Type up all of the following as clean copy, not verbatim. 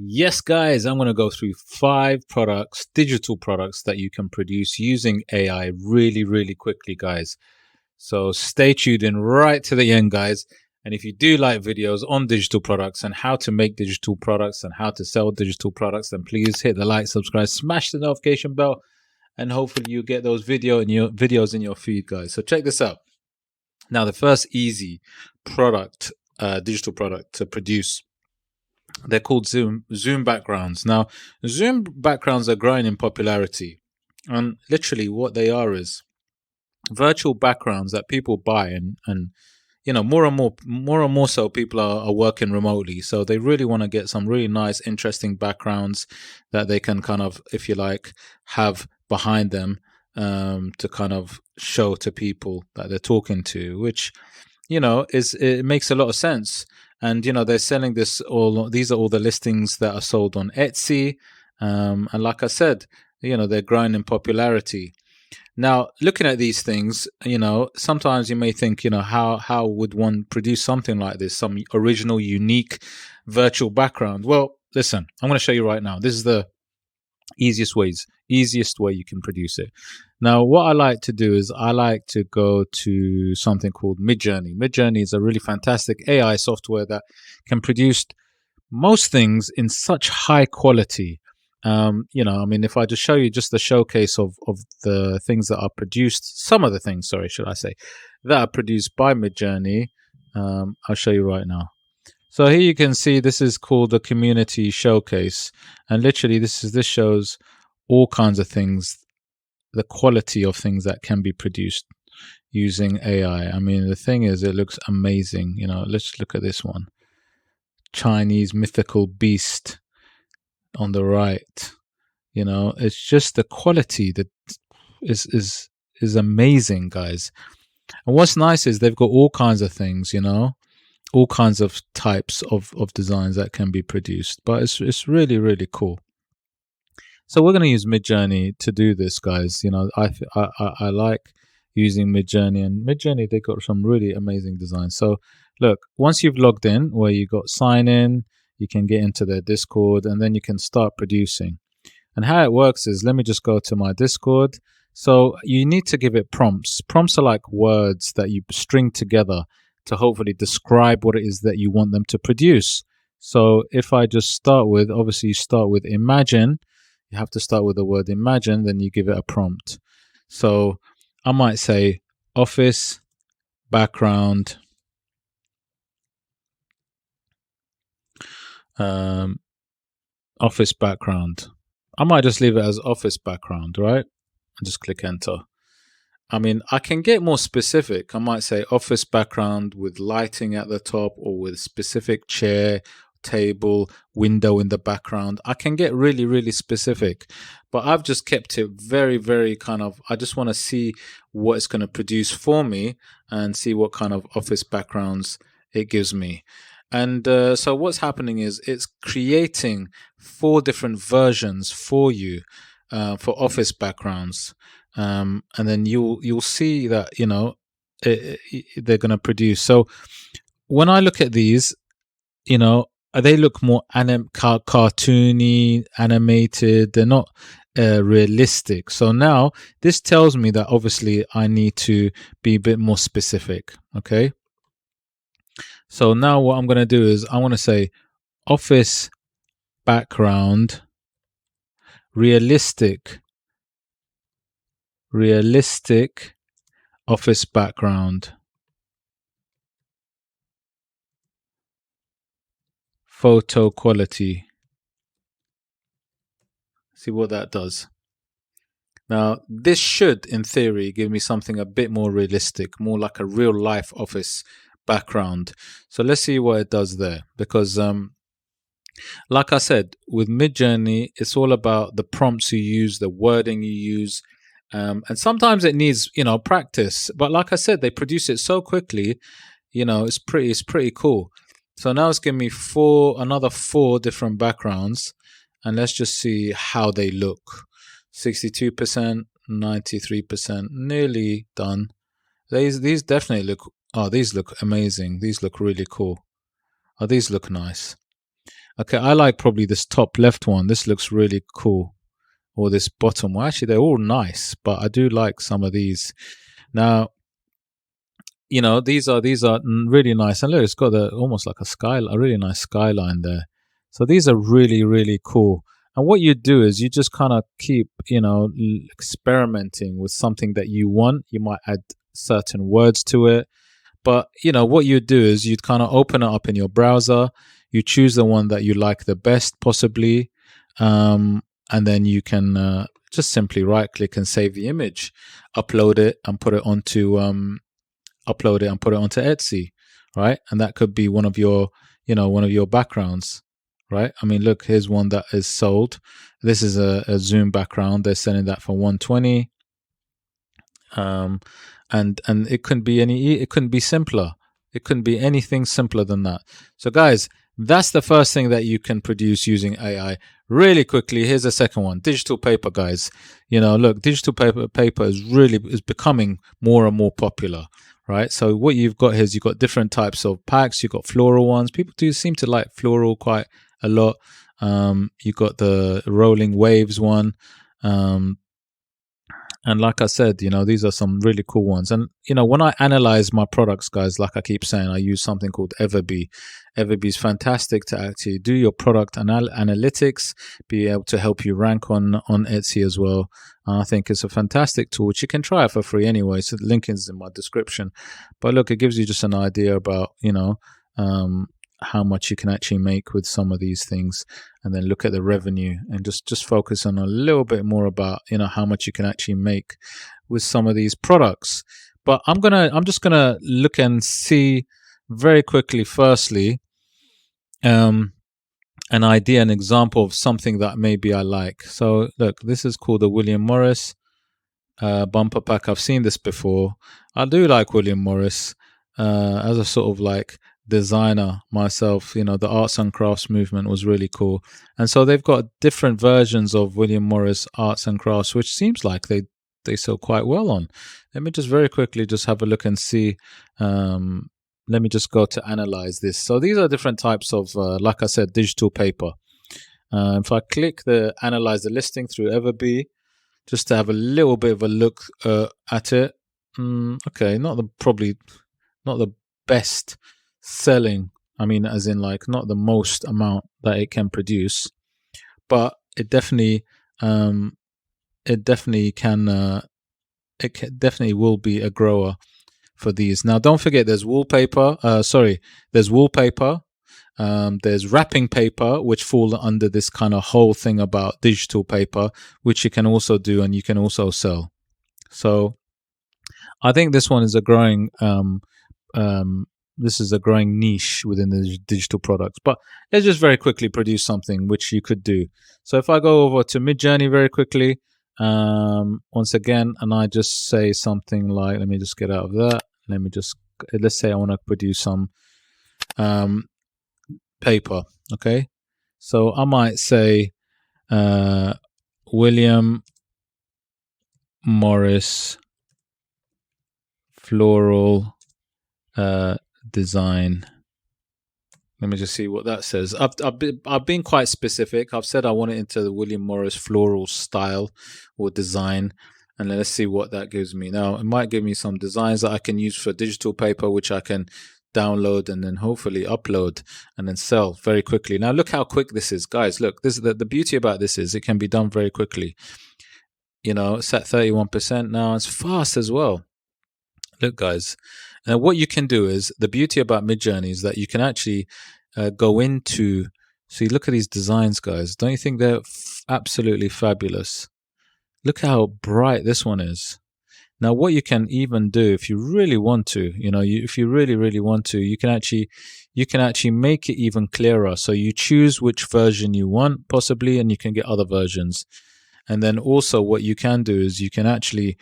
Yes, guys, I'm going to go through 5 products, digital products that you can produce using AI really, really quickly, guys. So stay tuned in right to the end, guys. And if you do like videos on digital products and how to make digital products and how to sell digital products, then please hit the like, subscribe, smash the notification bell, and hopefully you get those videos in your feed, guys. So check this out. Now, the first easy product, digital product to produce, they're called Zoom backgrounds. Now, Zoom backgrounds are growing in popularity, and literally what they are is virtual backgrounds that people buy, and more and more so people are working remotely, so they really want to get some really nice, interesting backgrounds that they can kind of, if you like, have behind them, to kind of show to people that they're talking to, which it makes a lot of sense. And they're selling these are all the listings that are sold on Etsy, and like I said, they're growing in popularity. Now, looking at these things, sometimes you may think, how would one produce something like this, some original, unique virtual background? Well, listen, I'm going to show you right now. This is the easiest way you can produce it. Now, what I like to do is I like to go to something called Midjourney. Midjourney is a really fantastic AI software that can produce most things in such high quality. If I just show you just the showcase of the things that are produced, some of the things, sorry, should I say, that are produced by Midjourney, I'll show you right now. So here you can see this is called the community showcase, and literally this shows all kinds of things, the quality of things that can be produced using AI. I mean, the thing is, it looks amazing. Let's look at this one. Chinese mythical beast on the right. It's just the quality that is amazing, guys. And what's nice is they've got all kinds of things, all kinds of types of designs that can be produced, but it's really, really cool. So we're going to use Midjourney to do this, guys. I like using Midjourney, and Midjourney, they got some really amazing designs. So look, once you've logged in, where you got sign in, you can get into their Discord, and then you can start producing. And how it works is, let me just go to my Discord. So you need to give it prompts. Prompts are like words that you string together to hopefully describe what it is that you want them to produce. So if I just start with, obviously you start with imagine. You have to start with the word imagine, then you give it a prompt. So I might say office background, office background. I might just leave it as office background, right? And just click enter. I mean, I can get more specific. I might say office background with lighting at the top, or with specific chair, table, window in the background. I can get really, really specific, but I've just kept it very, very kind of, I just want to see what it's going to produce for me and see what kind of office backgrounds it gives me. And so what's happening is it's creating 4 different versions for you, for office backgrounds. And then you'll see that they're going to produce. So when I look at these, they look more cartoony, animated. They're not realistic. So now this tells me that obviously I need to be a bit more specific. Okay. So now what I'm going to do is I want to say office background, realistic office background, photo quality. See what that does. Now, this should, in theory, give me something a bit more realistic, more like a real life office background. So let's see what it does there, because like I said, with Midjourney, it's all about the prompts you use, the wording you use, and sometimes it needs practice. But like I said, they produce it so quickly, it's pretty cool. So now it's giving me another 4 different backgrounds, and let's just see how they look. 62%, 93%, nearly done. These definitely look. Oh, these look amazing. These look really cool. Oh, these look nice. Okay, I like probably this top left one. This looks really cool. Or this bottom one. Actually, they're all nice, but I do like some of these. Now, these are really nice. And look, it's got almost like a really nice skyline there. So these are really, really cool. And what you do is you just kind of keep, experimenting with something that you want. You might add certain words to it. But, what you do is you'd kind of open it up in your browser. You choose the one that you like the best, possibly. And then you can just simply right click and save the image, upload it and put it onto Etsy, right? And that could be one of your backgrounds, right? I mean, look, here's one that is sold. This is a Zoom background. They're selling that for 120. And it couldn't be simpler. It couldn't be anything simpler than that. So guys, that's the first thing that you can produce using AI really quickly. Here's the second one, digital paper, guys. Look, digital paper is becoming more and more popular, right? So what you've got here is you've got different types of packs. You've got floral ones. People do seem to like floral quite a lot. You've got the rolling waves one. And like I said, these are some really cool ones. And, when I analyze my products, guys, like I keep saying, I use something called Everbee. Everbee is fantastic to actually do your product analytics, be able to help you rank on Etsy as well. And I think it's a fantastic tool, which you can try it for free anyway. So the link is in my description. But look, it gives you just an idea about, how much you can actually make with some of these things, and then look at the revenue and just focus on a little bit more about how much you can actually make with some of these products. But I'm just gonna look and see very quickly, firstly, an idea, an example of something that maybe I like. So look, this is called the William Morris bumper pack. I've seen this before. I do like William Morris as a sort of like designer myself. The arts and crafts movement was really cool, and so they've got different versions of William Morris arts and crafts, which seems like they sell quite well on. Let me just very quickly just have a look and see. Let me just go to analyze this. So these are different types of like I said, digital paper. If I click the analyze the listing through Everbee, just to have a little bit of a look at it. Okay, not the best selling, I mean, as in like not the most amount that it can produce, but it definitely can it definitely will be a grower for these. Now don't forget there's wallpaper, there's wrapping paper, which fall under this kind of whole thing about digital paper, which you can also do and you can also sell. So I think this one is a growing niche within the digital products. But let's just very quickly produce something which you could do. So if I go over to Midjourney very quickly, once again, and I just say something like, let me just get out of that. Let's say I want to produce some paper. Okay. So I might say William Morris floral design. Let me just see what that says. I've been quite specific. I've said I want it into the William Morris floral style or design, and let's see what that gives me. Now it might give me some designs that I can use for digital paper, which I can download and then hopefully upload and then sell very quickly. Now look how quick this is, guys. Look, this is the beauty about this is it can be done very quickly. It's at 31% now. It's fast as well. Look, guys. Now, what you can do is the beauty about Midjourney is that you can actually go into. See, look at these designs, guys. Don't you think they're absolutely fabulous? Look how bright this one is. Now, what you can even do, if you really want to, if you really, really want to, you can actually make it even clearer. So you choose which version you want, possibly, and you can get other versions. And then also, what you can do is you can actually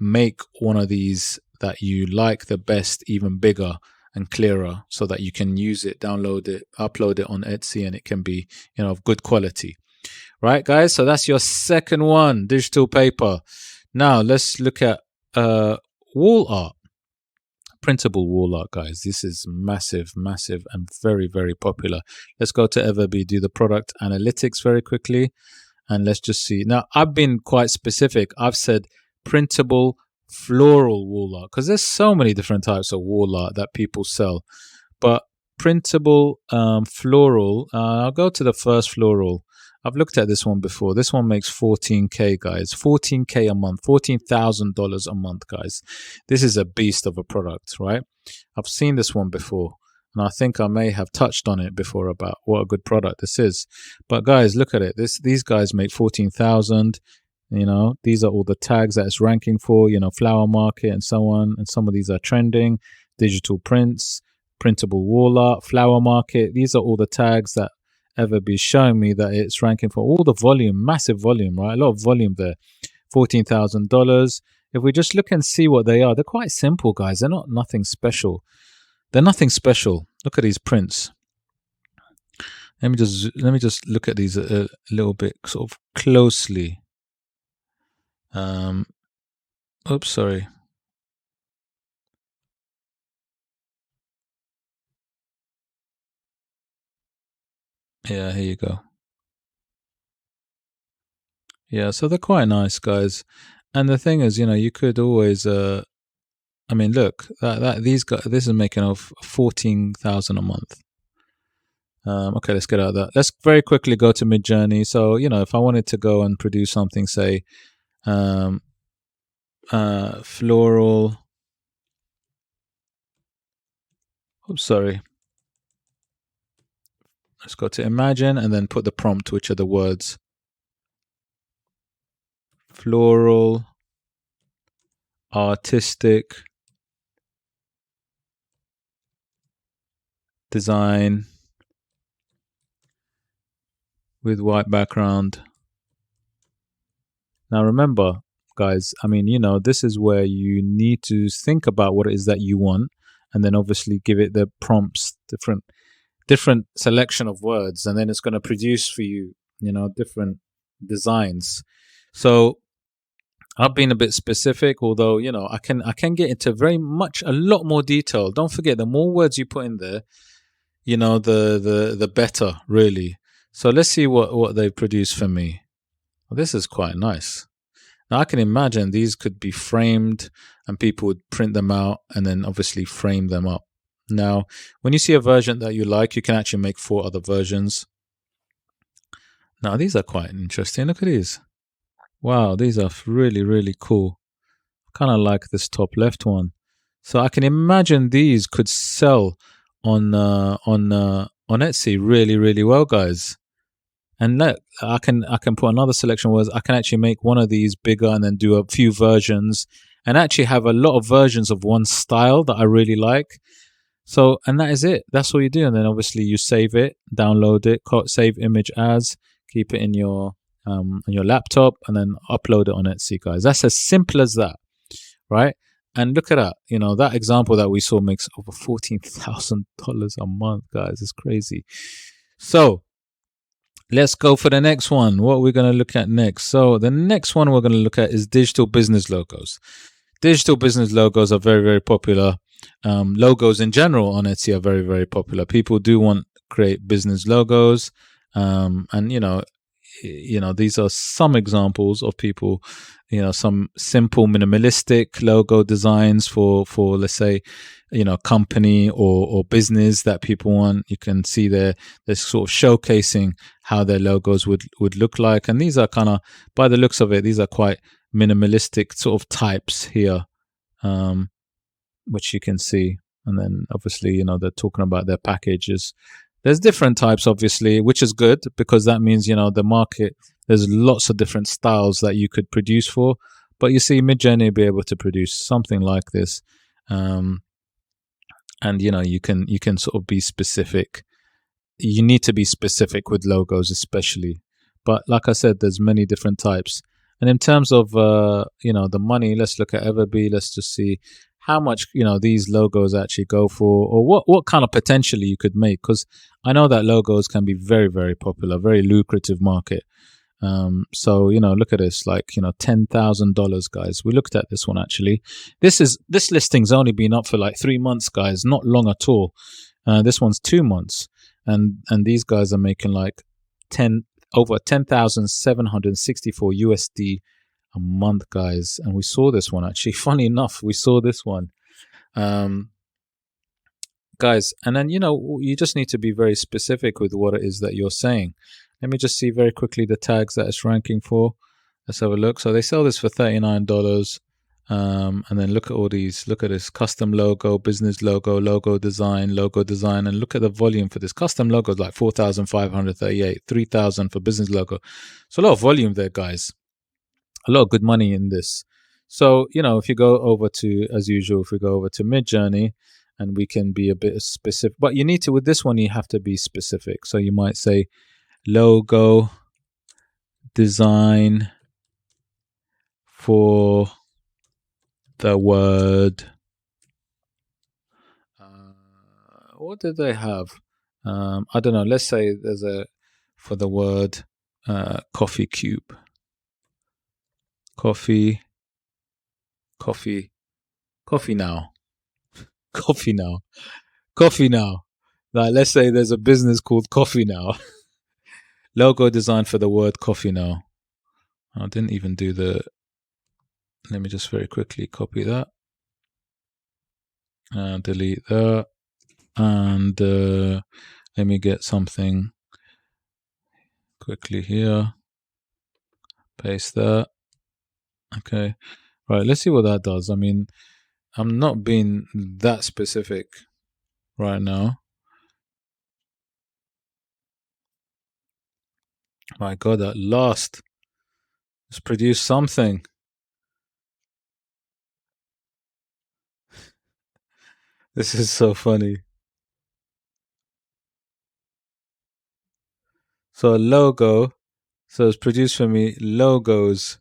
make one of these that you like the best even bigger and clearer, so that you can use it, download it, upload it on Etsy, and it can be of good quality. Right, guys? So that's your second one, digital paper. Now let's look at wall art. Printable wall art, guys. This is massive, massive, and very, very popular. Let's go to Everbee, do the product analytics very quickly, and let's just see. Now, I've been quite specific. I've said printable floral wall art because there's so many different types of wall art that people sell. But printable floral, I'll go to the first floral. I've looked at this one before. This one makes 14K, guys. 14K a month, $14,000 a month, guys. This is a beast of a product, right? I've seen this one before, and I think I may have touched on it before about what a good product this is. But guys, look at it. These guys make 14,000. You know, these are all the tags that it's ranking for. You know, flower market and so on. And some of these are trending. Digital prints, printable wall art, flower market. These are all the tags that Everbee showing me that it's ranking for. All the volume, massive volume, right? A lot of volume there. $14,000. If we just look and see what they are, they're quite simple, guys. They're not nothing special. They're nothing special. Look at these prints. Let me just look at these a little bit sort of closely. Oops, sorry. Yeah, here you go. Yeah, so they're quite nice, guys. And the thing is, you know, you could always I mean, look, these guys, this is making off 14,000 a month. Okay, let's get out of that. Let's very quickly go to Midjourney. So, you know, if I wanted to go and produce something, say, floral. Oops, sorry. Let's go to Imagine and then put the prompt, which are the words. Floral, artistic, design with white background. Now remember, guys, I mean, you know, this is where you need to think about what it is that you want, and then obviously give it the prompts, different selection of words, and then it's going to produce for you, you know, different designs. So I've been a bit specific, although, you know, I can get into a lot more detail. Don't forget, the more words you put in there, you know, the better, really. So let's see what they produce for me. Well, this is quite nice. Now I can imagine these could be framed and people would print them out and then obviously frame them up. Now, when you see a version that you like, you can actually make 4 other versions. Now, these are quite interesting. Look at these. Wow, these are really, really cool. I kind of like this top left one. So I can imagine these could sell on Etsy really, really well, guys. And look, I can put another selection where I can actually make one of these bigger and then do a few versions and actually have a lot of versions of one style that I really like. So, and that is it. That's all you do. And then obviously you save it, download it, save image as, keep it in your laptop, and then upload it on Etsy, guys. That's as simple as that, right? And look at that. You know, that example that we saw makes over $14,000 a month, guys. It's crazy. So let's go for the next one. What are we going to look at next? So the next one we're going to look at is digital business logos. Digital business logos are very, very popular. Logos in general on Etsy are very, very popular. People do want to create business logos. And, you know, these are some examples of people, you know, some simple minimalistic logo designs for let's say, you know, company or business that people want. You can see they're sort of showcasing how their logos would look like. And these are kind of, by the looks of it, these are quite minimalistic sort of types here, which you can see. And then obviously, you know, they're talking about their packages. There's different types, obviously, which is good because that means, you know, the market, there's lots of different styles that you could produce for. But you see, Midjourney will be able to produce something like this. And, you know, you can sort of be specific. You need to be specific with logos, especially. But like I said, there's many different types. And in terms of, you know, the money, let's look at Everbee. Let's just see how much, you know, these logos actually go for, or what kind of potentially you could make. Because I know that logos can be very, very popular, very lucrative market. So look at this, like $10,000, guys. We looked at this one actually. This listing's only been up for like 3 months, guys. Not long at all. This one's 2 months, and these guys are making like over 10,764 USD a month, guys. And we saw this one actually. Funny enough, we saw this one, guys. And then you just need to be very specific with what it is that you're saying. Let me just see very quickly the tags that it's ranking for. Let's have a look. So they sell this for $39. And then look at all these. Look at this custom logo, business logo, logo design, and look at the volume for this custom logo is like 4,538, 3,000 for business logo. So a lot of volume there, guys. A lot of good money in this. So if you go over to, as usual, if we go over to Midjourney, and we can be a bit specific, but you need to, with this one, you have to be specific. So you might say logo design for the word. What did they have? I don't know. Let's say there's for the word coffee cube. Coffee now. Coffee now. Like, let's say there's a business called Coffee Now. Logo design for the word coffee now. I didn't even do the. Let me just very quickly copy that. Delete that. And let me get something quickly here. Paste that. Okay. Right. Let's see what that does. I mean, I'm not being that specific right now. My God, at last, let's produce something. This is so funny. So a logo. So it's produced for me logos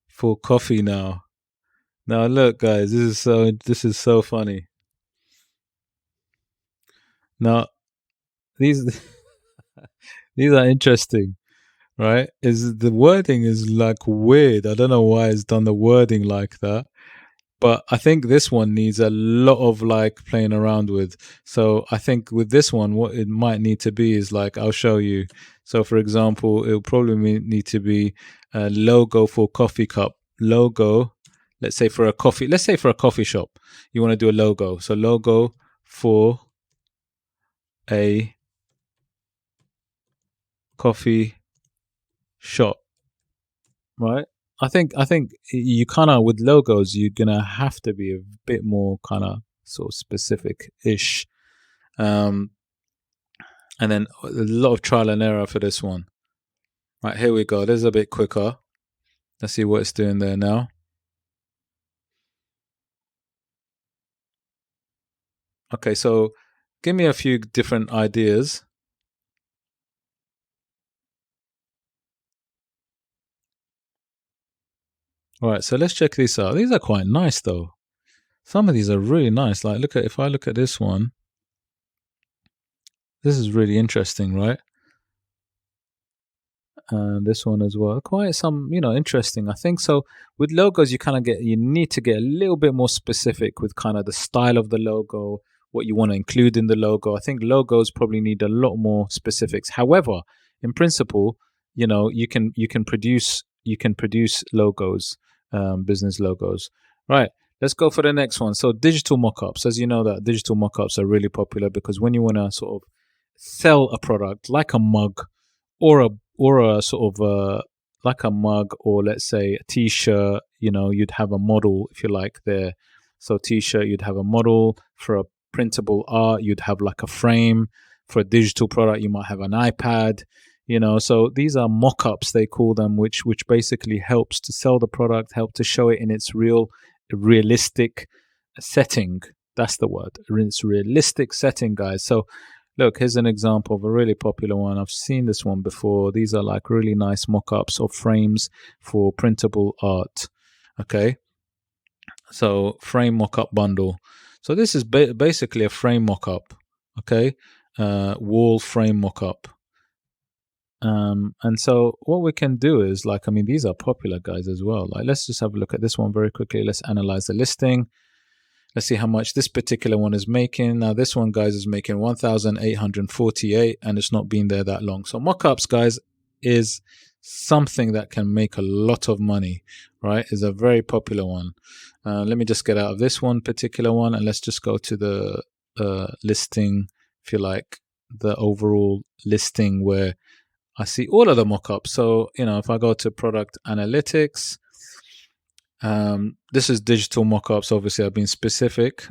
for coffee now. Now look, guys, this is so funny. Now these are interesting, right? Is the wording is like weird. I don't know why it's done the wording like that. But I think this one needs a lot of like playing around with. So I think with this one, what it might need to be is like, I'll show you. So for example, it'll probably need to be a logo for coffee cup. Logo, let's say for a coffee shop, you want to do a logo. So logo for a coffee shop, right? I think you kind of, with logos, you're gonna have to be a bit more kind of sort of specific-ish, and then a lot of trial and error for this one. Right, here we go. This is a bit quicker. Let's see what it's doing there now. Okay, so give me a few different ideas. All right, so let's check these out. These are quite nice, though. Some of these are really nice. Like, if I look at this one, this is really interesting, right? And this one as well, quite some interesting. I think so with logos, you need to get a little bit more specific with kind of the style of the logo, what you want to include in the logo. I think logos probably need a lot more specifics. However, in principle, you can produce logos, business logos. Right, let's go for the next one. So digital mockups. As you know, that digital mockups are really popular because when you want to sort of sell a product like a mug or a sort of like a mug, or let's say a t-shirt, you'd have a model, if you like, there. So t-shirt, you'd have a model. For a printable art, you'd have like a frame. For a digital product, you might have an iPad, so these are mock-ups, they call them, which basically helps to sell the product, help to show it in its realistic setting. That's the word. It's realistic setting, guys. So look, here's an example of a really popular one. I've seen this one before. These are like really nice mock-ups of frames for printable art. Okay. So frame mock-up bundle. So this is basically a frame mock-up. Okay. Wall frame mock-up. And so what we can do is, like, I mean, these are popular guys as well. Like, let's just have a look at this one very quickly. Let's analyze the listing. Let's see how much this particular one is making. Now, this one, guys, is making 1,848, and it's not been there that long. So Mockups, guys, is something that can make a lot of money, right? Is a very popular one. Let me just get out of this one particular one, and let's just go to the listing, if you like, the overall listing where I see all of the mockups. So, if I go to product analytics, this is digital mockups. Obviously, I've been specific.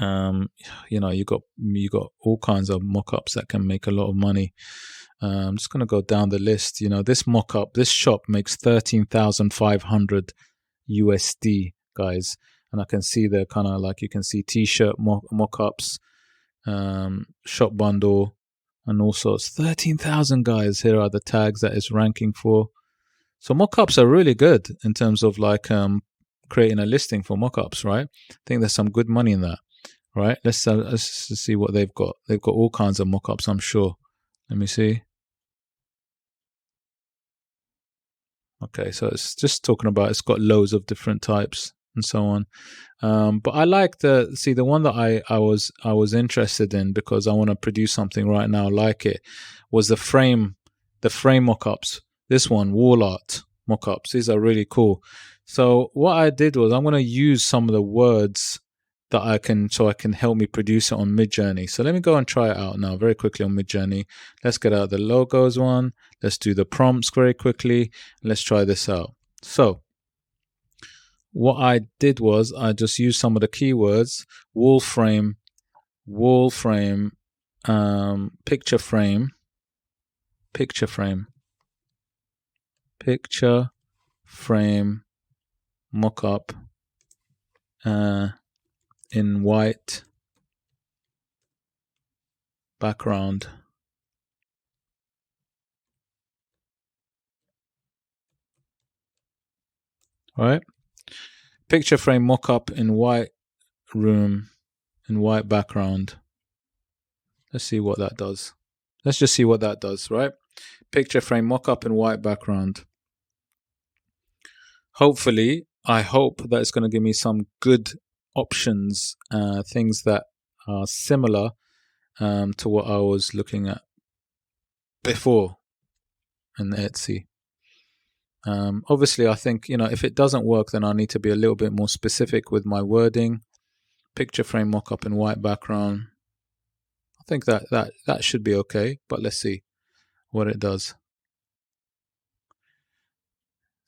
You got all kinds of mockups that can make a lot of money. I'm just gonna go down the list. This mockup, this shop makes 13,500 USD, guys, and I can see they're kind of like, you can see t-shirt mockups, shop bundle, and all sorts. 13,000, guys. Here are the tags that it's ranking for. So mockups are really good in terms of like creating a listing for mockups, right? I think there's some good money in that, right? Let's see what they've got. They've got all kinds of mockups, I'm sure. Let me see. Okay, so it's just talking about, it's got loads of different types and so on. But I like the one that I was interested in, because I want to produce something right now like it, was the frame mockups. This one, wall art mockups. These are really cool. So what I did was, I'm going to use some of the words that I can help me produce it on Midjourney. So let me go and try it out now very quickly on Midjourney. Let's get out the logos one. Let's do the prompts very quickly. Let's try this out. So what I did was, I just used some of the keywords: wall frame, picture frame, mockup, in white background. All right. Picture frame mockup in white room, in white background. Let's see what that does. Let's just see what that does, right? Picture frame mockup in white background. Hopefully, I hope that it's going to give me some good options, things that are similar to what I was looking at before in Etsy. Obviously, I think, if it doesn't work, then I need to be a little bit more specific with my wording. Picture frame mockup in white background. I think that should be okay, but let's see what it does.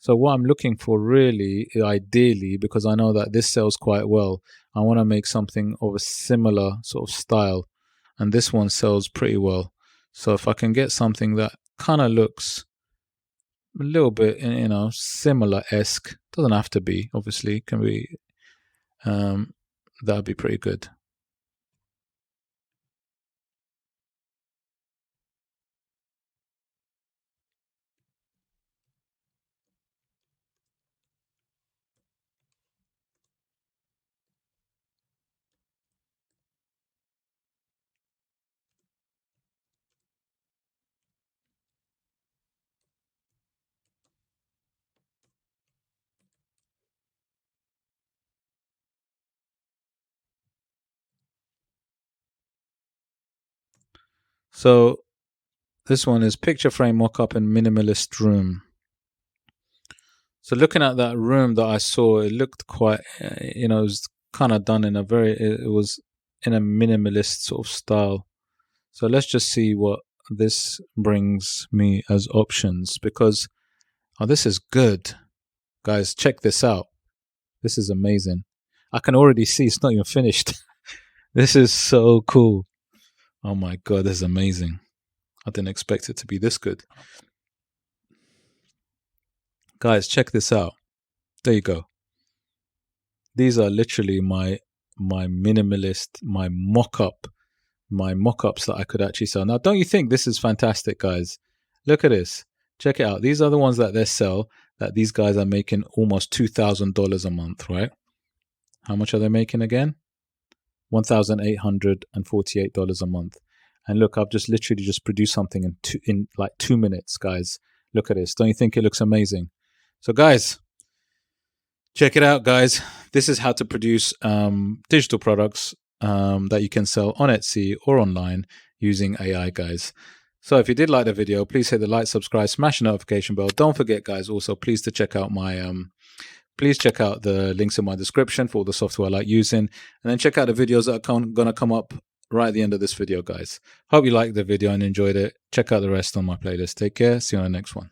So what I'm looking for really, ideally, because I know that this sells quite well, I want to make something of a similar sort of style, and this one sells pretty well. So if I can get something that kind of looks a little bit, similar-esque, doesn't have to be, obviously, can be, that'd be pretty good. So this one is picture frame mockup in minimalist room. So looking at that room that I saw, it looked quite, it was kind of done in a it was in a minimalist sort of style. So let's just see what this brings me as options, because, this is good. Guys, check this out. This is amazing. I can already see it's not even finished. This is so cool. Oh my God, this is amazing. I didn't expect it to be this good. Guys, check this out. There you go. These are literally my minimalist, my mockups that I could actually sell. Now, don't you think this is fantastic, guys? Look at this. Check it out. These are the ones that they sell, that these guys are making almost $2,000 a month, right? How much are they making again? $1,848 a month. And look, I've just literally just produced something in like 2 minutes, guys. Look at this. Don't you think it looks amazing? So guys, check it out, guys. This is how to produce digital products that you can sell on Etsy or online using AI, guys. So if you did like the video, please hit the like, subscribe, smash the notification bell. Don't forget, guys, also please to check out my please check out the links in my description for all the software I like using, and then check out the videos that are gonna come up right at the end of this video, guys. Hope you liked the video and enjoyed it. Check out the rest on my playlist. Take care. See you on the next one.